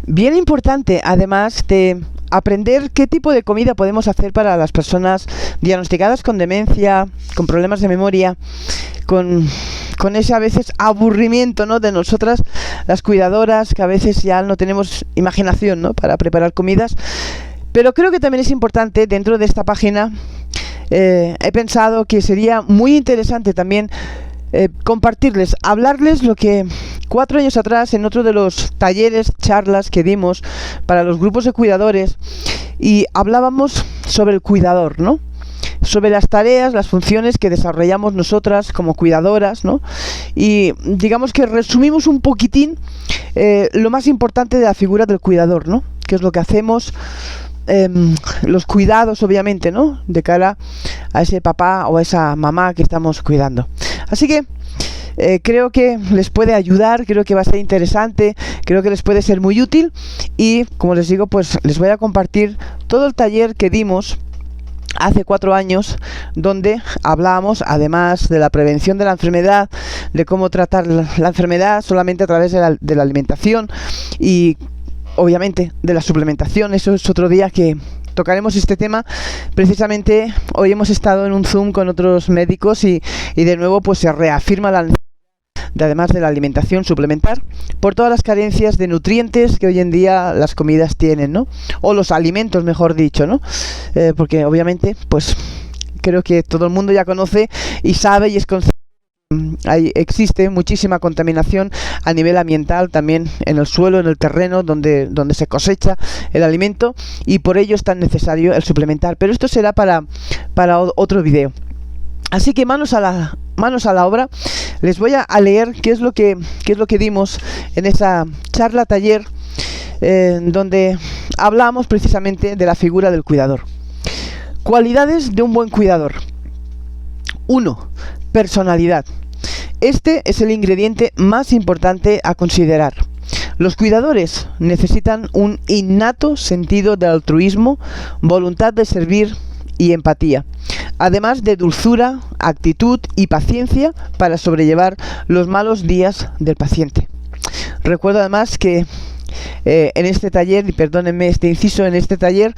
Bien importante, además de aprender qué tipo de comida podemos hacer para las personas diagnosticadas con demencia, con problemas de memoria, con ese a veces aburrimiento, ¿no?, de nosotras, las cuidadoras, que a veces ya no tenemos imaginación, ¿no?, para preparar comidas. Pero creo que también es importante, dentro de esta página, he pensado que sería muy interesante también compartirles, hablarles lo que 4 años atrás, en otro de los talleres, charlas que dimos para los grupos de cuidadores, y hablábamos sobre el cuidador, ¿no?, sobre las tareas, las funciones que desarrollamos nosotras como cuidadoras, ¿no?, y digamos que resumimos un poquitín lo más importante de la figura del cuidador, ¿no?, qué es lo que hacemos, los cuidados, obviamente, ¿no?, de cara a ese papá o a esa mamá que estamos cuidando. Así que creo que les puede ayudar, creo que va a ser interesante, creo que les puede ser muy útil, y como les digo, pues les voy a compartir todo el taller que dimos hace 4 años, donde hablábamos, además de la prevención de la enfermedad, de cómo tratar la enfermedad solamente a través de la alimentación y obviamente de la suplementación. Eso es otro día que tocaremos este tema. Precisamente hoy hemos estado en un Zoom con otros médicos y de nuevo pues se reafirma la necesidad de, además de la alimentación, suplementar por todas las carencias de nutrientes que hoy en día las comidas tienen, ¿no?, o los alimentos, mejor dicho, ¿no?, porque obviamente pues creo que todo el mundo ya conoce y sabe y es consciente. Existe muchísima contaminación a nivel ambiental, también en el suelo, en el terreno donde se cosecha el alimento, y por ello es tan necesario el suplementar. Pero esto será para otro video. Así que manos a la obra. Les voy a leer qué es lo que dimos en esa charla taller, donde hablamos precisamente de la figura del cuidador. Cualidades de un buen cuidador. 1. Personalidad. Este es el ingrediente más importante a considerar. Los cuidadores necesitan un innato sentido de altruismo, voluntad de servir y empatía, además de dulzura, actitud y paciencia para sobrellevar los malos días del paciente. Recuerdo además que en este taller, y perdónenme este inciso, en este taller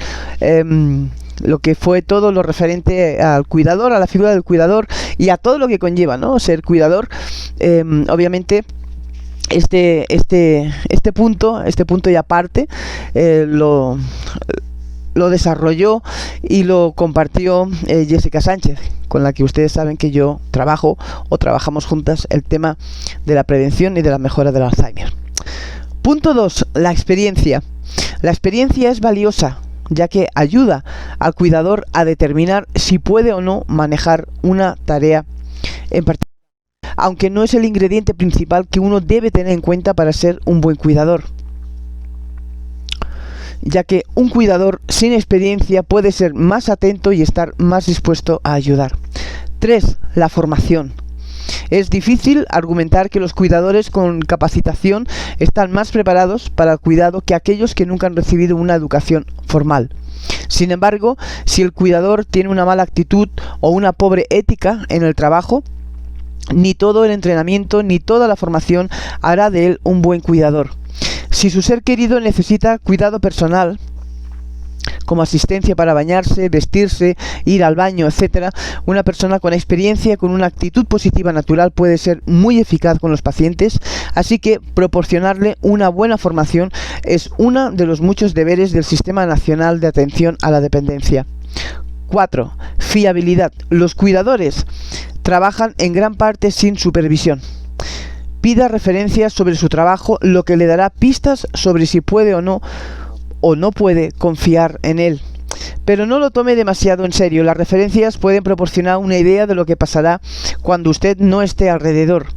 lo que fue todo lo referente al cuidador, a la figura del cuidador y a todo lo que conlleva, ¿no?, ser cuidador, obviamente este punto y aparte lo desarrolló y lo compartió Jessica Sánchez, con la que ustedes saben que yo trabajamos juntas el tema de la prevención y de la mejora del Alzheimer. Punto 2. La experiencia. La experiencia es valiosa, ya que ayuda al cuidador a determinar si puede o no manejar una tarea en particular, aunque no es el ingrediente principal que uno debe tener en cuenta para ser un buen cuidador, ya que un cuidador sin experiencia puede ser más atento y estar más dispuesto a ayudar. 3. La formación. Es difícil argumentar que los cuidadores con capacitación están más preparados para el cuidado que aquellos que nunca han recibido una educación formal. Sin embargo, si el cuidador tiene una mala actitud o una pobre ética en el trabajo, ni todo el entrenamiento ni toda la formación hará de él un buen cuidador. Si su ser querido necesita cuidado personal, como asistencia para bañarse, vestirse, ir al baño, etc., una persona con experiencia, con una actitud positiva natural, puede ser muy eficaz con los pacientes, así que proporcionarle una buena formación es uno de los muchos deberes del Sistema Nacional de Atención a la Dependencia. 4. Fiabilidad. Los cuidadores trabajan en gran parte sin supervisión. Pida referencias sobre su trabajo, lo que le dará pistas sobre si puede o no puede confiar en él. Pero no lo tome demasiado en serio. Las referencias pueden proporcionar una idea de lo que pasará cuando usted no esté alrededor.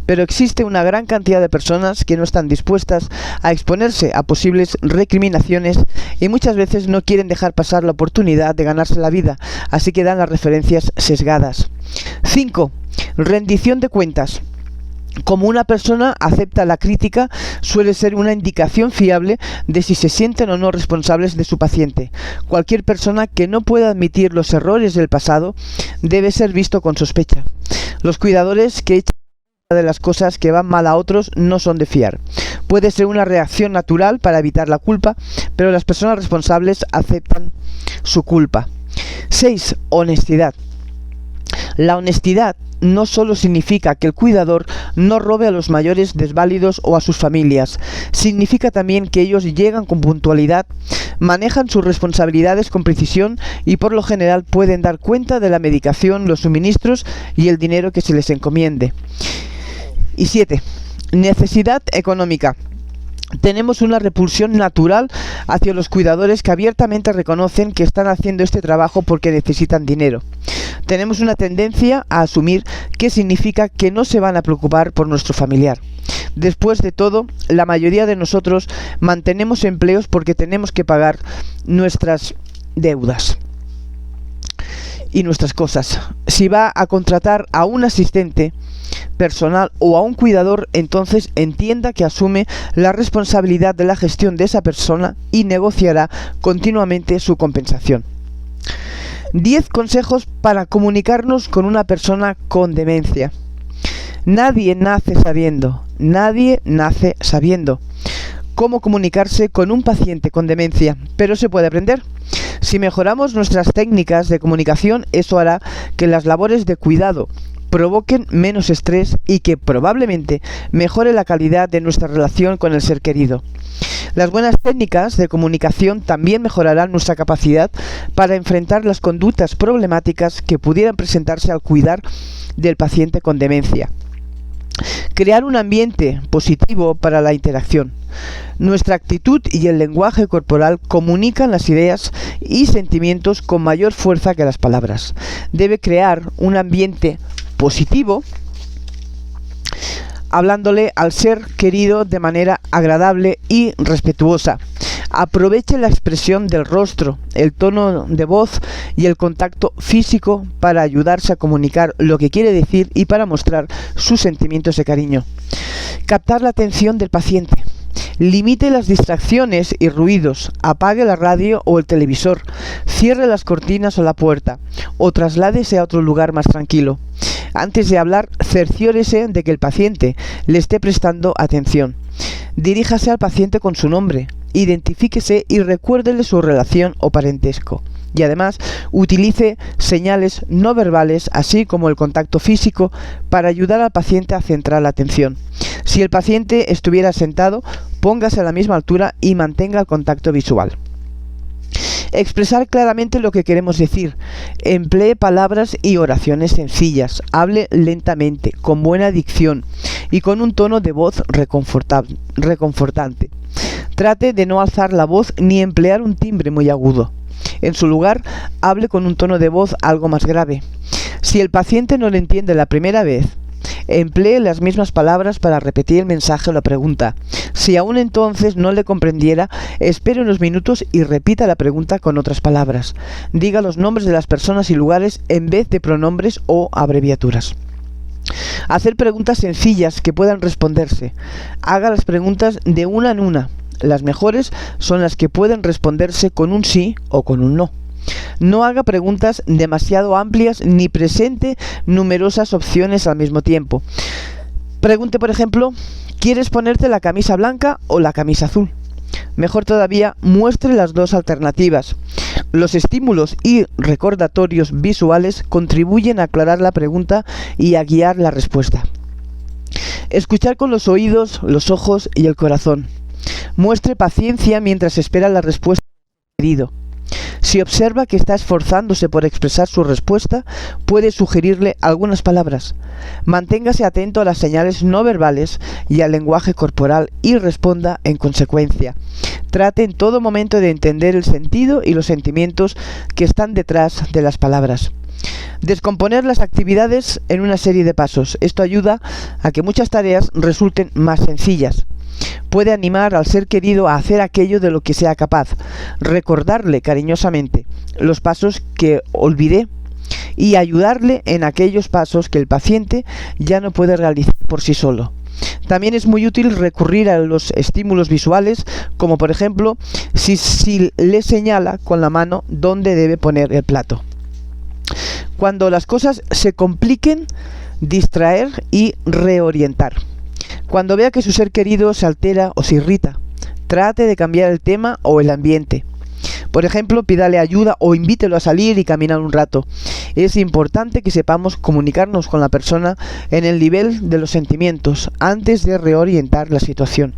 Pero existe una gran cantidad de personas que no están dispuestas a exponerse a posibles recriminaciones y muchas veces no quieren dejar pasar la oportunidad de ganarse la vida, así que dan las referencias sesgadas. 5. Rendición de cuentas. Como una persona acepta la crítica, suele ser una indicación fiable de si se sienten o no responsables de su paciente. Cualquier persona que no pueda admitir los errores del pasado debe ser visto con sospecha. Los cuidadores que echan de las cosas que van mal a otros no son de fiar. Puede ser una reacción natural para evitar la culpa, pero las personas responsables aceptan su culpa. 6. Honestidad. La honestidad no solo significa que el cuidador no robe a los mayores desválidos o a sus familias, significa también que ellos llegan con puntualidad, manejan sus responsabilidades con precisión y por lo general pueden dar cuenta de la medicación, los suministros y el dinero que se les encomiende. Y 7. Necesidad económica. Tenemos una repulsión natural hacia los cuidadores que abiertamente reconocen que están haciendo este trabajo porque necesitan dinero. Tenemos una tendencia a asumir que significa que no se van a preocupar por nuestro familiar. Después de todo, la mayoría de nosotros mantenemos empleos porque tenemos que pagar nuestras deudas y nuestras cosas. Si va a contratar a un asistente personal o a un cuidador, entonces entienda que asume la responsabilidad de la gestión de esa persona y negociará continuamente su compensación. 10 consejos para comunicarnos con una persona con demencia. Nadie nace sabiendo. Nadie nace sabiendo cómo comunicarse con un paciente con demencia, pero se puede aprender. Si mejoramos nuestras técnicas de comunicación, eso hará que las labores de cuidado provoquen menos estrés y que probablemente mejore la calidad de nuestra relación con el ser querido. Las buenas técnicas de comunicación también mejorarán nuestra capacidad para enfrentar las conductas problemáticas que pudieran presentarse al cuidar del paciente con demencia. Crear un ambiente positivo para la interacción. Nuestra actitud y el lenguaje corporal comunican las ideas y sentimientos con mayor fuerza que las palabras. Debe crear un ambiente positivo hablándole al ser querido de manera agradable y respetuosa. Aproveche la expresión del rostro, el tono de voz y el contacto físico para ayudarse a comunicar lo que quiere decir y para mostrar sus sentimientos de cariño. Captar la atención del paciente. Limite las distracciones y ruidos, apague la radio o el televisor, cierre las cortinas o la puerta, o trasládese a otro lugar más tranquilo. Antes de hablar, cerciórese de que el paciente le esté prestando atención. Diríjase al paciente con su nombre, identifíquese y recuérdele su relación o parentesco. Y además, utilice señales no verbales, así como el contacto físico, para ayudar al paciente a centrar la atención. Si el paciente estuviera sentado, póngase a la misma altura y mantenga el contacto visual. Expresar claramente lo que queremos decir. Emplee palabras y oraciones sencillas. Hable lentamente, con buena dicción y con un tono de voz reconfortante. Trate de no alzar la voz ni emplear un timbre muy agudo. En su lugar, hable con un tono de voz algo más grave. Si el paciente no le entiende la primera vez, emplee las mismas palabras para repetir el mensaje o la pregunta. Si aún entonces no le comprendiera, espere unos minutos y repita la pregunta con otras palabras. Diga los nombres de las personas y lugares en vez de pronombres o abreviaturas. Hacer preguntas sencillas que puedan responderse. Haga las preguntas de una en una. Las mejores son las que pueden responderse con un sí o con un no. No haga preguntas demasiado amplias ni presente numerosas opciones al mismo tiempo. Pregunte, por ejemplo, ¿quieres ponerte la camisa blanca o la camisa azul? Mejor todavía, muestre las dos alternativas. Los estímulos y recordatorios visuales contribuyen a aclarar la pregunta y a guiar la respuesta. Escuchar con los oídos, los ojos y el corazón. Muestre paciencia mientras espera la respuesta del querido. Si observa que está esforzándose por expresar su respuesta, puede sugerirle algunas palabras. Manténgase atento a las señales no verbales y al lenguaje corporal y responda en consecuencia. Trate en todo momento de entender el sentido y los sentimientos que están detrás de las palabras. Descomponer las actividades en una serie de pasos. Esto ayuda a que muchas tareas resulten más sencillas. Puede animar al ser querido a hacer aquello de lo que sea capaz, recordarle cariñosamente los pasos que olvidé y ayudarle en aquellos pasos que el paciente ya no puede realizar por sí solo. También es muy útil recurrir a los estímulos visuales, como por ejemplo si le señala con la mano dónde debe poner el plato. Cuando las cosas se compliquen, distraer y reorientar. Cuando vea que su ser querido se altera o se irrita, trate de cambiar el tema o el ambiente. Por ejemplo, pídale ayuda o invítelo a salir y caminar un rato. Es importante que sepamos comunicarnos con la persona en el nivel de los sentimientos antes de reorientar la situación.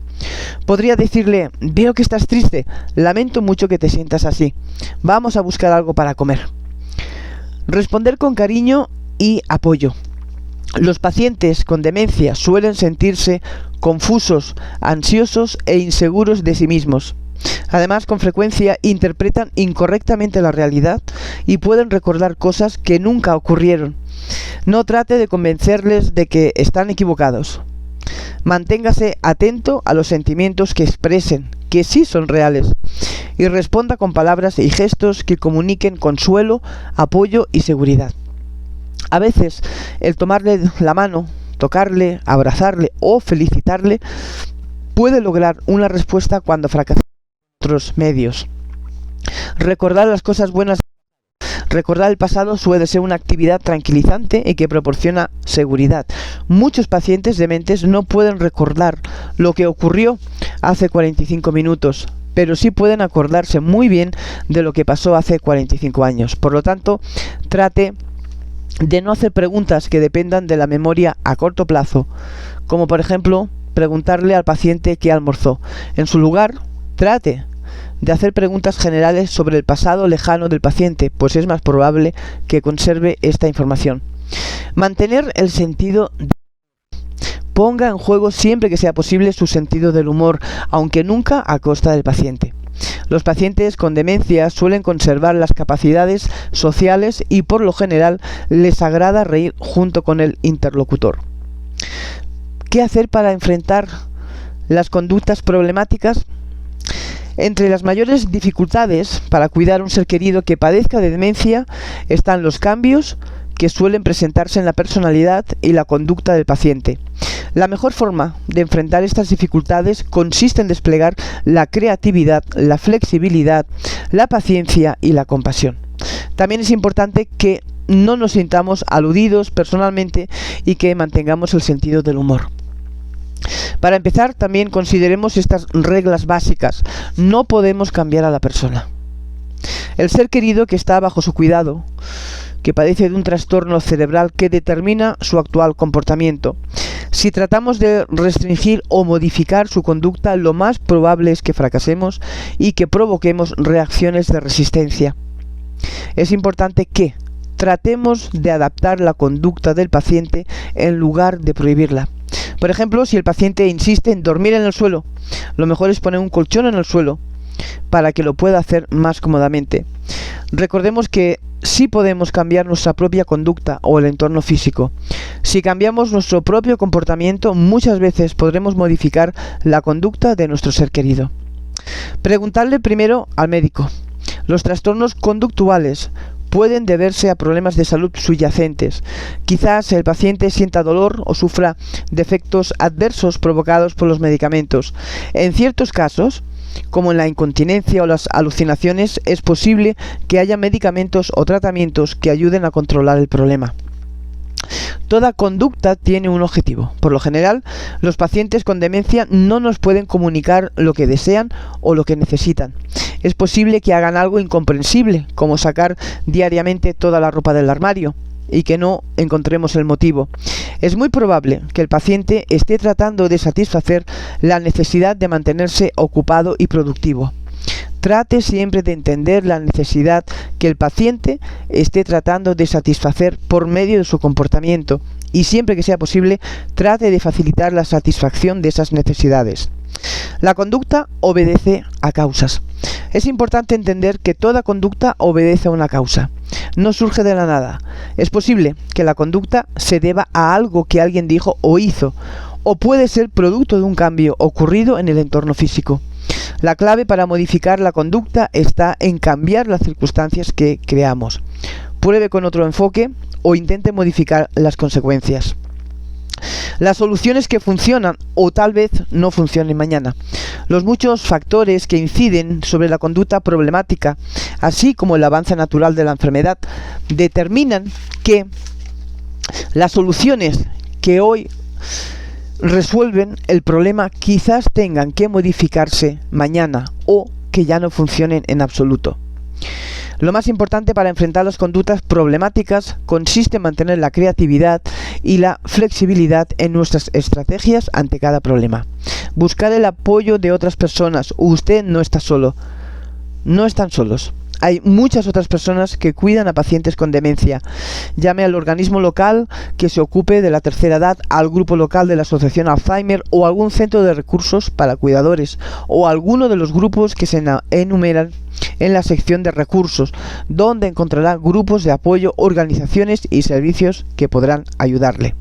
Podría decirle: veo que estás triste, lamento mucho que te sientas así. Vamos a buscar algo para comer. Responder con cariño y apoyo. Los pacientes con demencia suelen sentirse confusos, ansiosos e inseguros de sí mismos. Además, con frecuencia interpretan incorrectamente la realidad y pueden recordar cosas que nunca ocurrieron. No trate de convencerles de que están equivocados. Manténgase atento a los sentimientos que expresen, que sí son reales, y responda con palabras y gestos que comuniquen consuelo, apoyo y seguridad. A veces, el tomarle la mano, tocarle, abrazarle o felicitarle puede lograr una respuesta cuando fracasa otros medios. Recordar las cosas buenas. Recordar el pasado suele ser una actividad tranquilizante y que proporciona seguridad. Muchos pacientes dementes no pueden recordar lo que ocurrió hace 45 minutos, pero sí pueden acordarse muy bien de lo que pasó hace 45 años. Por lo tanto, trate de no hacer preguntas que dependan de la memoria a corto plazo, como por ejemplo preguntarle al paciente qué almorzó. En su lugar, trate de hacer preguntas generales sobre el pasado lejano del paciente, pues es más probable que conserve esta información. Mantener el sentido de... Ponga en juego siempre que sea posible su sentido del humor, aunque nunca a costa del paciente. Los pacientes con demencia suelen conservar las capacidades sociales y por lo general les agrada reír junto con el interlocutor. ¿Qué hacer para enfrentar las conductas problemáticas? Entre las mayores dificultades para cuidar a un ser querido que padezca de demencia están los cambios que suelen presentarse en la personalidad y la conducta del paciente. La mejor forma de enfrentar estas dificultades consiste en desplegar la creatividad, la flexibilidad, la paciencia y la compasión. También es importante que no nos sintamos aludidos personalmente y que mantengamos el sentido del humor. Para empezar, también consideremos estas reglas básicas. No podemos cambiar a la persona. El ser querido que está bajo su cuidado, que padece de un trastorno cerebral que determina su actual comportamiento. Si tratamos de restringir o modificar su conducta, lo más probable es que fracasemos y que provoquemos reacciones de resistencia. Es importante que tratemos de adaptar la conducta del paciente en lugar de prohibirla. Por ejemplo, si el paciente insiste en dormir en el suelo, lo mejor es poner un colchón en el suelo para que lo pueda hacer más cómodamente. Recordemos que sí podemos cambiar nuestra propia conducta o el entorno físico. Si cambiamos nuestro propio comportamiento, muchas veces podremos modificar la conducta de nuestro ser querido. Preguntarle primero al médico. Los trastornos conductuales pueden deberse a problemas de salud subyacentes. Quizás el paciente sienta dolor o sufra de efectos adversos provocados por los medicamentos. En ciertos casos, como en la incontinencia o las alucinaciones, es posible que haya medicamentos o tratamientos que ayuden a controlar el problema. Toda conducta tiene un objetivo. Por lo general, los pacientes con demencia no nos pueden comunicar lo que desean o lo que necesitan. Es posible que hagan algo incomprensible, como sacar diariamente toda la ropa del armario, y que no encontremos el motivo. Es muy probable que el paciente esté tratando de satisfacer la necesidad de mantenerse ocupado y productivo. Trate siempre de entender la necesidad que el paciente esté tratando de satisfacer por medio de su comportamiento y siempre que sea posible trate de facilitar la satisfacción de esas necesidades. La conducta obedece a causas. Es importante entender que toda conducta obedece a una causa. No surge de la nada. Es posible que la conducta se deba a algo que alguien dijo o hizo, o puede ser producto de un cambio ocurrido en el entorno físico. La clave para modificar la conducta está en cambiar las circunstancias que creamos. Pruebe con otro enfoque o intente modificar las consecuencias. Las soluciones que funcionan o tal vez no funcionen mañana. Los muchos factores que inciden sobre la conducta problemática, así como el avance natural de la enfermedad, determinan que Las soluciones que hoy resuelven el problema quizás tengan que modificarse mañana o que ya no funcionen en absoluto. Lo más importante para enfrentar las conductas problemáticas consiste en mantener la creatividad y la flexibilidad en nuestras estrategias ante cada problema. Buscar el apoyo de otras personas. Usted no está solo. No están solos. Hay muchas otras personas que cuidan a pacientes con demencia. Llame al organismo local que se ocupe de la tercera edad, al grupo local de la Asociación Alzheimer o algún centro de recursos para cuidadores o alguno de los grupos que se enumeran en la sección de recursos, donde encontrará grupos de apoyo, organizaciones y servicios que podrán ayudarle.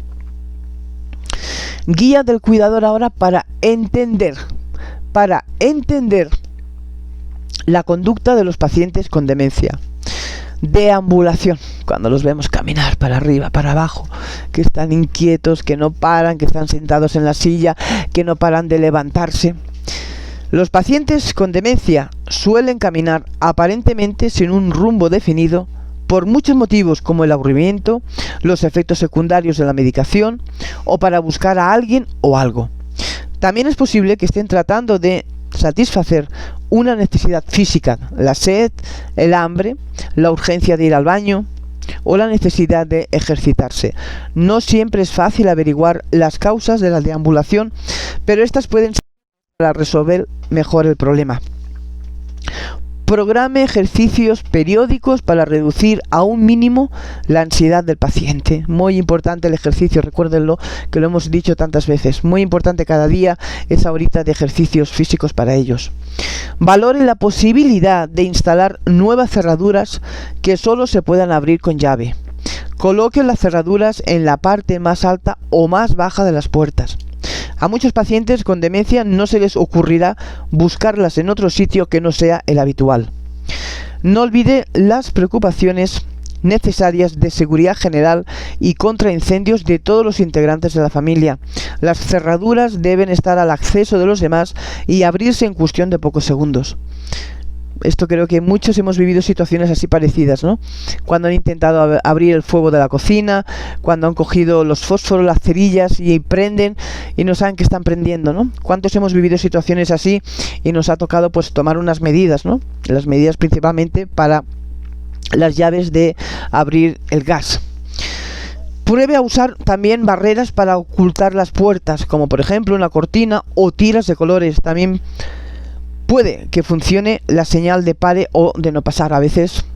Guía del cuidador ahora para entender la conducta de los pacientes con demencia. Deambulación, cuando los vemos caminar para arriba, para abajo, que están inquietos, que no paran, que están sentados en la silla, que no paran de levantarse. Los pacientes con demencia suelen caminar aparentemente sin un rumbo definido por muchos motivos, como el aburrimiento, los efectos secundarios de la medicación o para buscar a alguien o algo. También es posible que estén tratando de satisfacer una necesidad física, la sed, el hambre, la urgencia de ir al baño o la necesidad de ejercitarse. No siempre es fácil averiguar las causas de la deambulación, pero estas pueden ser para resolver mejor el problema. Programe ejercicios periódicos para reducir a un mínimo la ansiedad del paciente. Muy importante el ejercicio, recuérdenlo, que lo hemos dicho tantas veces. Muy importante cada día esa horita de ejercicios físicos para ellos. Valore la posibilidad de instalar nuevas cerraduras que solo se puedan abrir con llave. Coloque las cerraduras en la parte más alta o más baja de las puertas. A muchos pacientes con demencia no se les ocurrirá buscarlas en otro sitio que no sea el habitual. No olvide las preocupaciones necesarias de seguridad general y contra incendios de todos los integrantes de la familia. Las cerraduras deben estar al acceso de los demás y abrirse en cuestión de pocos segundos. Esto creo que muchos hemos vivido situaciones así parecidas, ¿no? Cuando han intentado abrir el fuego de la cocina, cuando han cogido los fósforos, las cerillas y prenden y no saben que están prendiendo, ¿no? ¿Cuántos hemos vivido situaciones así y nos ha tocado pues tomar unas medidas, ¿no? Las medidas principalmente para las llaves de abrir el gas. Pruebe a usar también barreras para ocultar las puertas, como por ejemplo una cortina o tiras de colores. También puede que funcione la señal de pare o de no pasar. A veces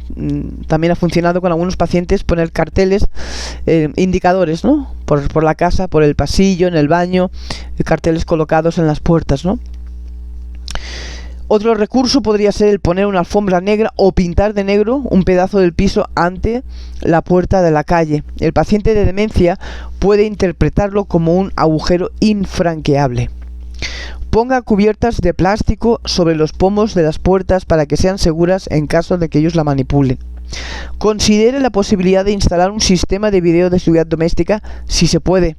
también ha funcionado con algunos pacientes poner carteles, indicadores, ¿no? Por la casa, por el pasillo, en el baño, carteles colocados en las puertas, ¿no? Otro recurso podría ser el poner una alfombra negra o pintar de negro un pedazo del piso ante la puerta de la calle. El paciente de demencia puede interpretarlo como un agujero infranqueable. Ponga cubiertas de plástico sobre los pomos de las puertas para que sean seguras en caso de que ellos la manipulen. Considere la posibilidad de instalar un sistema de video de seguridad doméstica si se puede.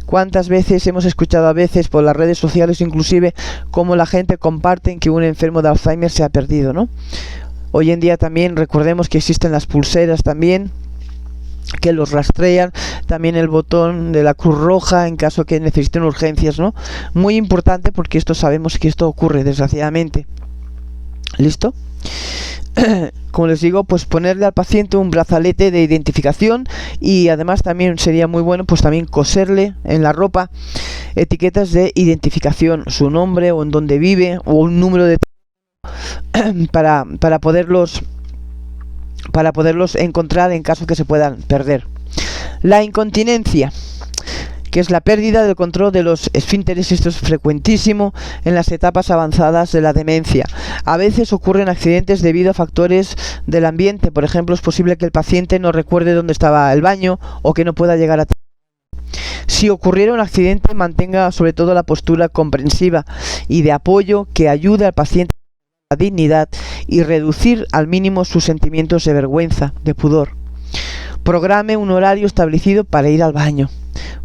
¿Cuántas veces hemos escuchado a veces por las redes sociales inclusive cómo la gente comparte que un enfermo de Alzheimer se ha perdido, ¿no? Hoy en día también recordemos que existen las pulseras también que los rastrean, también el botón de la Cruz Roja en caso que necesiten urgencias, ¿no? Muy importante porque esto sabemos que esto ocurre desgraciadamente. ¿Listo? Como les digo, pues ponerle al paciente un brazalete de identificación y además también sería muy bueno pues también coserle en la ropa etiquetas de identificación, su nombre o en dónde vive o un número de para poderlos encontrar en caso que se puedan perder. La incontinencia, que es la pérdida del control de los esfínteres. Esto es frecuentísimo en las etapas avanzadas de la demencia. A veces ocurren accidentes debido a factores del ambiente. Por ejemplo, es posible que el paciente no recuerde dónde estaba el baño o que no pueda llegar a tiempo. Si ocurriera un accidente, mantenga sobre todo la postura comprensiva y de apoyo que ayude al paciente a la dignidad y reducir al mínimo sus sentimientos de vergüenza, de pudor. Programe un horario establecido para ir al baño.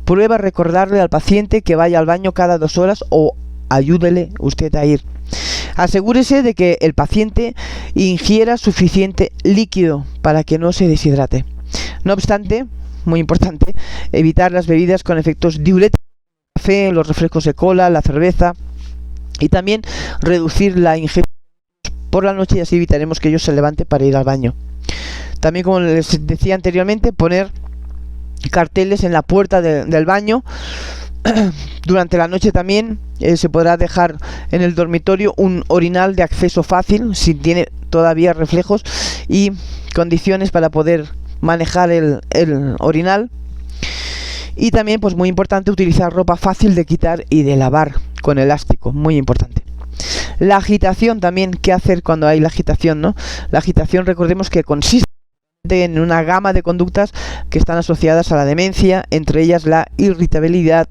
Prueba a recordarle al paciente que vaya al baño cada 2 horas o ayúdele usted a ir. Asegúrese de que el paciente ingiera suficiente líquido para que no se deshidrate. No obstante, muy importante, evitar las bebidas con efectos diuréticos, el café, los refrescos de cola, la cerveza, y también reducir la ingesta por la noche, y así evitaremos que ellos se levante para ir al baño. También, como les decía anteriormente, poner carteles en la puerta del baño. Durante la noche también se podrá dejar en el dormitorio un orinal de acceso fácil, si tiene todavía reflejos y condiciones para poder manejar el orinal. Y también, pues muy importante, utilizar ropa fácil de quitar y de lavar con elástico, muy importante. La agitación también, ¿qué hacer cuando hay la agitación, no? La agitación, recordemos que consiste en una gama de conductas que están asociadas a la demencia, entre ellas la irritabilidad,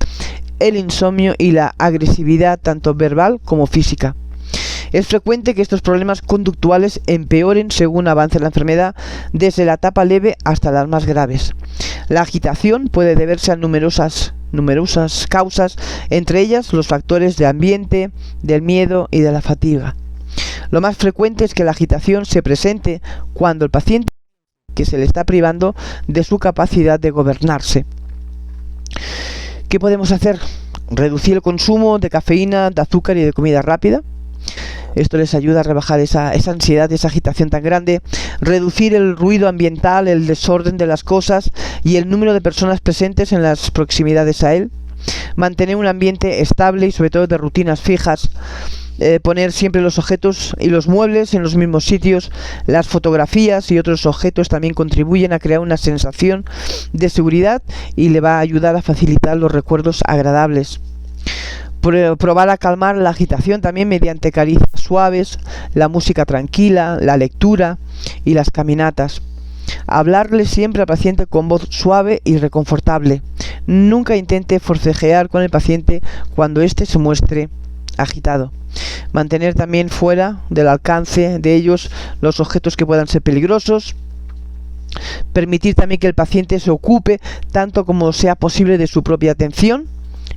el insomnio y la agresividad, tanto verbal como física. Es frecuente que estos problemas conductuales empeoren según avance la enfermedad, desde la etapa leve hasta las más graves. La agitación puede deberse a numerosas causas, entre ellas los factores de ambiente, del miedo y de la fatiga. Lo más frecuente es que la agitación se presente cuando el paciente que se le está privando de su capacidad de gobernarse. ¿Qué podemos hacer? Reducir el consumo de cafeína, de azúcar y de comida rápida. Esto les ayuda a rebajar esa ansiedad, esa agitación tan grande. Reducir el ruido ambiental, el desorden de las cosas y el número de personas presentes en las proximidades a él. Mantener un ambiente estable y sobre todo de rutinas fijas. Poner siempre los objetos y los muebles en los mismos sitios. Las fotografías y otros objetos también contribuyen a crear una sensación de seguridad y le va a ayudar a facilitar los recuerdos agradables. Probar a calmar la agitación también mediante caricias suaves, la música tranquila, la lectura y las caminatas. Hablarle siempre al paciente con voz suave y reconfortable. Nunca intente forcejear con el paciente cuando éste se muestre agitado. Mantener también fuera del alcance de ellos los objetos que puedan ser peligrosos. Permitir también que el paciente se ocupe tanto como sea posible de su propia atención.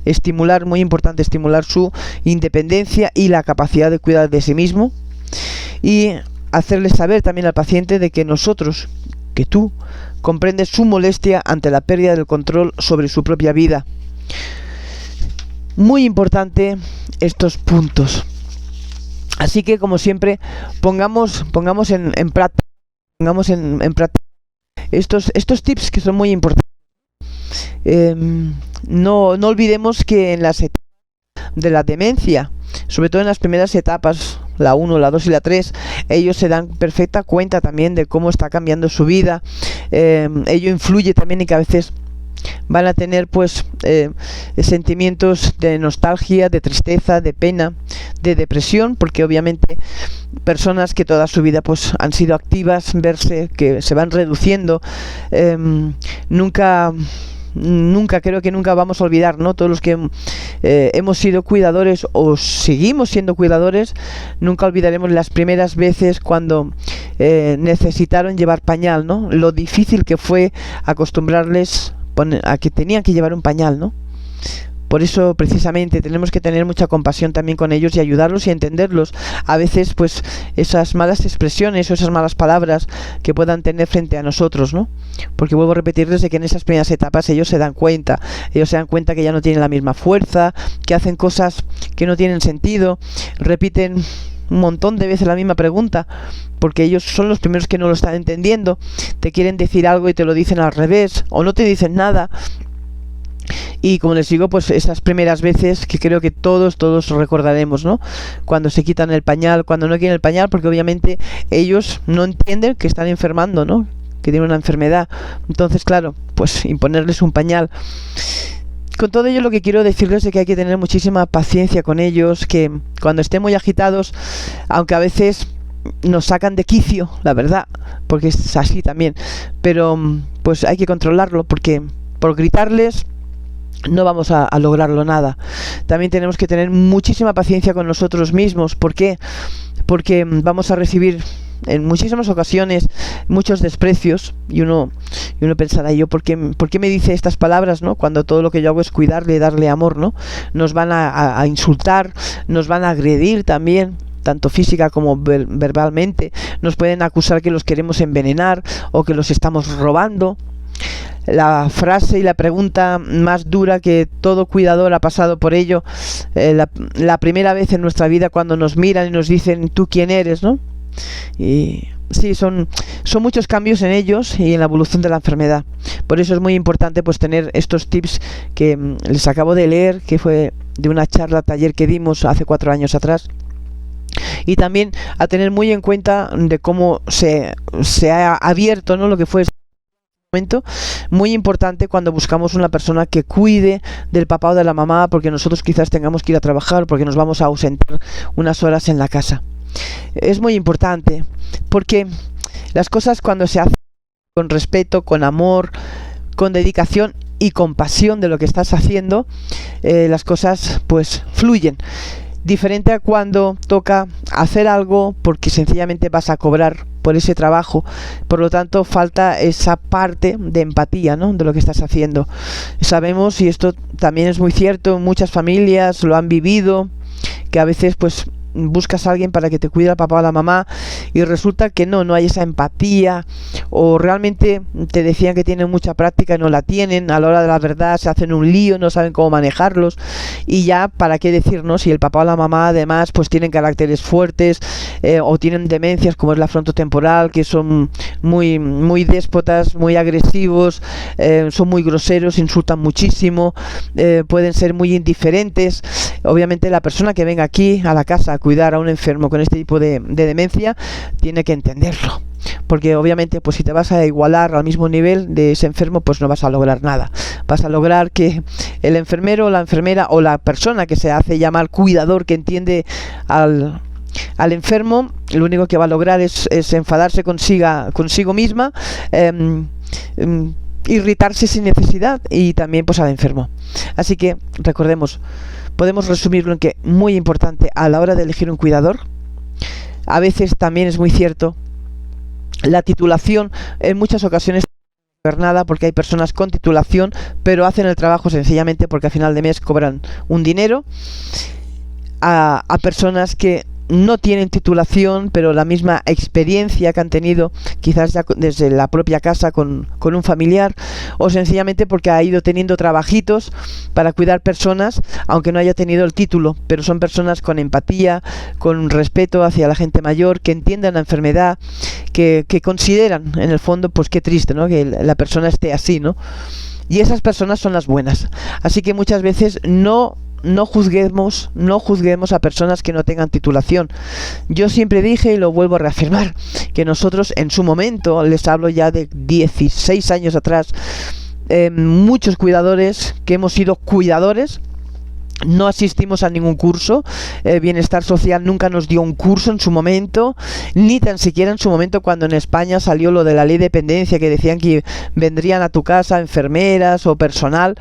Estimular, muy importante, estimular su independencia y la capacidad de cuidar de sí mismo. Y hacerle saber también al paciente de que nosotros, que tú, comprendes su molestia ante la pérdida del control sobre su propia vida. Muy importante estos puntos. Así que, como siempre, pongamos en práctica, estos tips que son muy importantes. No olvidemos que en las etapas de la demencia, sobre todo en las primeras etapas, la 1, la 2 y la 3, ellos se dan perfecta cuenta también de cómo está cambiando su vida. Ello influye también en que a veces van a tener pues sentimientos de nostalgia, de tristeza, de pena, de depresión, porque obviamente personas que toda su vida pues han sido activas, verse que se van reduciendo, creo que nunca vamos a olvidar, ¿no? Todos los que hemos sido cuidadores o seguimos siendo cuidadores, nunca olvidaremos las primeras veces cuando necesitaron llevar pañal, ¿no? Lo difícil que fue acostumbrarles a que tenían que llevar un pañal, ¿no? Por eso, precisamente, tenemos que tener mucha compasión también con ellos y ayudarlos y entenderlos. A veces, pues, esas malas expresiones o esas malas palabras que puedan tener frente a nosotros, ¿no? Porque vuelvo a repetirles de que en esas primeras etapas ellos se dan cuenta que ya no tienen la misma fuerza, que hacen cosas que no tienen sentido, repiten un montón de veces la misma pregunta, porque ellos son los primeros que no lo están entendiendo. Te quieren decir algo y te lo dicen al revés, o no te dicen nada. Y como les digo, pues esas primeras veces que creo que todos recordaremos, ¿no? Cuando se quitan el pañal, cuando no quieren el pañal, porque obviamente ellos no entienden que están enfermando, ¿no? Que tienen una enfermedad. Entonces, claro, pues imponerles un pañal. Con todo ello, lo que quiero decirles es que hay que tener muchísima paciencia con ellos, que cuando estén muy agitados, aunque a veces nos sacan de quicio, la verdad, porque es así también, pero pues hay que controlarlo, porque por gritarles no vamos a lograrlo nada. También tenemos que tener muchísima paciencia con nosotros mismos. ¿Por qué? Porque vamos a recibir en muchísimas ocasiones muchos desprecios y uno pensará, yo ¿por qué me dice estas palabras, ¿no? Cuando todo lo que yo hago es cuidarle, darle amor, ¿no? Nos van a insultar, nos van a agredir también, tanto física como verbalmente. Nos pueden acusar que los queremos envenenar o que los estamos robando. la frase y la pregunta más dura que todo cuidador ha pasado por ello, la primera vez en nuestra vida cuando nos miran y nos dicen ¿tú quién eres?, ¿no? Y sí, son muchos cambios en ellos y en la evolución de la enfermedad. Por eso es muy importante pues tener estos tips que les acabo de leer, que fue de una charla taller que dimos hace 4 años atrás. Y también a tener muy en cuenta de cómo se ha abierto, ¿no?, lo que fue este momento muy importante cuando buscamos una persona que cuide del papá o de la mamá, porque nosotros quizás tengamos que ir a trabajar, porque nos vamos a ausentar unas horas en la casa. Es muy importante porque las cosas cuando se hacen con respeto, con amor, con dedicación y con pasión de lo que estás haciendo, las cosas pues fluyen. Diferente a cuando toca hacer algo porque sencillamente vas a cobrar por ese trabajo. Por lo tanto, falta esa parte de empatía, ¿no?, de lo que estás haciendo. Sabemos, y esto también es muy cierto, muchas familias lo han vivido, que a veces pues buscas a alguien para que te cuide al papá o a la mamá y resulta que no hay esa empatía, o realmente te decían que tienen mucha práctica y no la tienen, a la hora de la verdad se hacen un lío, no saben cómo manejarlos, y ya para qué decirnos si el papá o la mamá además pues tienen caracteres fuertes, o tienen demencias como es la frontotemporal, que son muy déspotas, muy agresivos, son muy groseros, insultan muchísimo, pueden ser muy indiferentes. Obviamente la persona que venga aquí a la casa a cuidar a un enfermo con este tipo de demencia tiene que entenderlo, porque obviamente pues si te vas a igualar al mismo nivel de ese enfermo pues no vas a lograr nada. Vas a lograr que el enfermero o la enfermera o la persona que se hace llamar cuidador, que entiende al enfermo, lo único que va a lograr es enfadarse consigo misma, irritarse sin necesidad, y también pues al enfermo. Así que recordemos, podemos resumirlo en que muy importante a la hora de elegir un cuidador. A veces también es muy cierto, la titulación en muchas ocasiones no es nada, porque hay personas con titulación pero hacen el trabajo sencillamente porque a final de mes cobran un dinero. A personas que no tienen titulación, pero la misma experiencia que han tenido quizás ya desde la propia casa con un familiar, o sencillamente porque ha ido teniendo trabajitos para cuidar personas aunque no haya tenido el título, pero son personas con empatía, con respeto hacia la gente mayor, que entiendan la enfermedad, que consideran en el fondo pues qué triste, ¿no?, que la persona esté así, ¿no? Y esas personas son las buenas. Así que muchas veces no juzguemos a personas que no tengan titulación. Yo siempre dije, y lo vuelvo a reafirmar, que nosotros en su momento, les hablo ya de 16 años atrás, muchos cuidadores que hemos sido cuidadores no asistimos a ningún curso. Bienestar Social nunca nos dio un curso en su momento, ni tan siquiera en su momento cuando en España salió lo de la ley de dependencia, que decían que vendrían a tu casa enfermeras o personal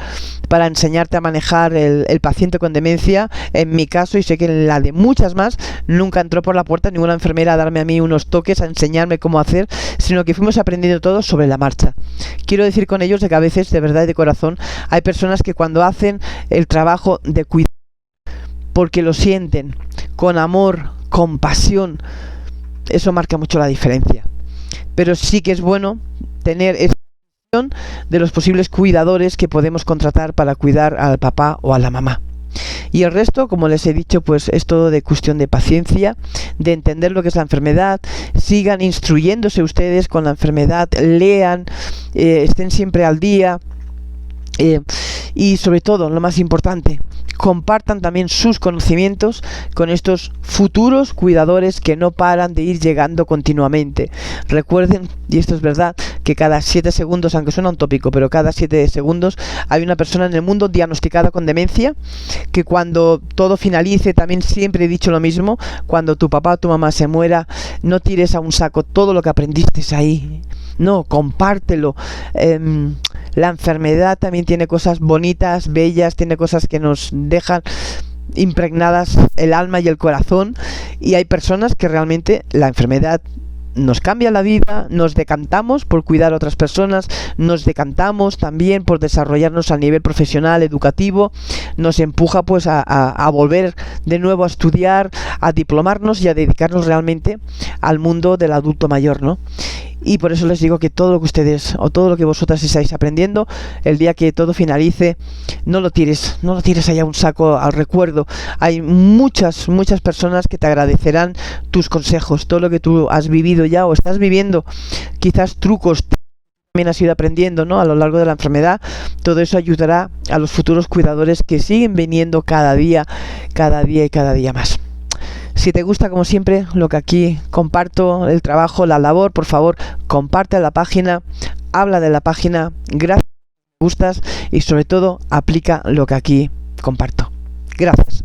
para enseñarte a manejar el paciente con demencia. En mi caso, y sé que en la de muchas más, nunca entró por la puerta ninguna enfermera a darme a mí unos toques, a enseñarme cómo hacer, sino que fuimos aprendiendo todo sobre la marcha. Quiero decir con ellos de que a veces, de verdad y de corazón, hay personas que cuando hacen el trabajo de cuidar porque lo sienten con amor, con pasión, eso marca mucho la diferencia. Pero sí que es bueno tener esa visión de los posibles cuidadores que podemos contratar para cuidar al papá o a la mamá. Y el resto, como les he dicho, pues es todo de cuestión de paciencia, de entender lo que es la enfermedad. Sigan instruyéndose ustedes con la enfermedad, lean, estén siempre al día, y sobre todo, lo más importante, compartan también sus conocimientos con estos futuros cuidadores que no paran de ir llegando continuamente. Recuerden, y esto es verdad, que cada 7 segundos, aunque suena un tópico, pero cada 7 segundos hay una persona en el mundo diagnosticada con demencia, que cuando todo finalice, también siempre he dicho lo mismo, cuando tu papá o tu mamá se muera, no tires a un saco todo lo que aprendiste ahí. No, compártelo. La enfermedad también tiene cosas bonitas, bellas, tiene cosas que nos dejan impregnadas el alma y el corazón, y hay personas que realmente la enfermedad nos cambia la vida, nos decantamos por cuidar a otras personas, nos decantamos también por desarrollarnos a nivel profesional, educativo, nos empuja pues a volver de nuevo a estudiar, a diplomarnos y a dedicarnos realmente al mundo del adulto mayor, ¿no? y por eso les digo que todo lo que ustedes o todo lo que vosotras estáis aprendiendo, el día que todo finalice, no lo tires allá a un saco al recuerdo. Hay muchas personas que te agradecerán tus consejos, todo lo que tú has vivido ya o estás viviendo, quizás trucos también has ido aprendiendo, ¿no?, a lo largo de la enfermedad. Todo eso ayudará a los futuros cuidadores que siguen viniendo cada día más. Si te gusta, como siempre, lo que aquí comparto, el trabajo, la labor, por favor, comparte la página, habla de la página, gracias, me gustas y sobre todo aplica lo que aquí comparto. Gracias.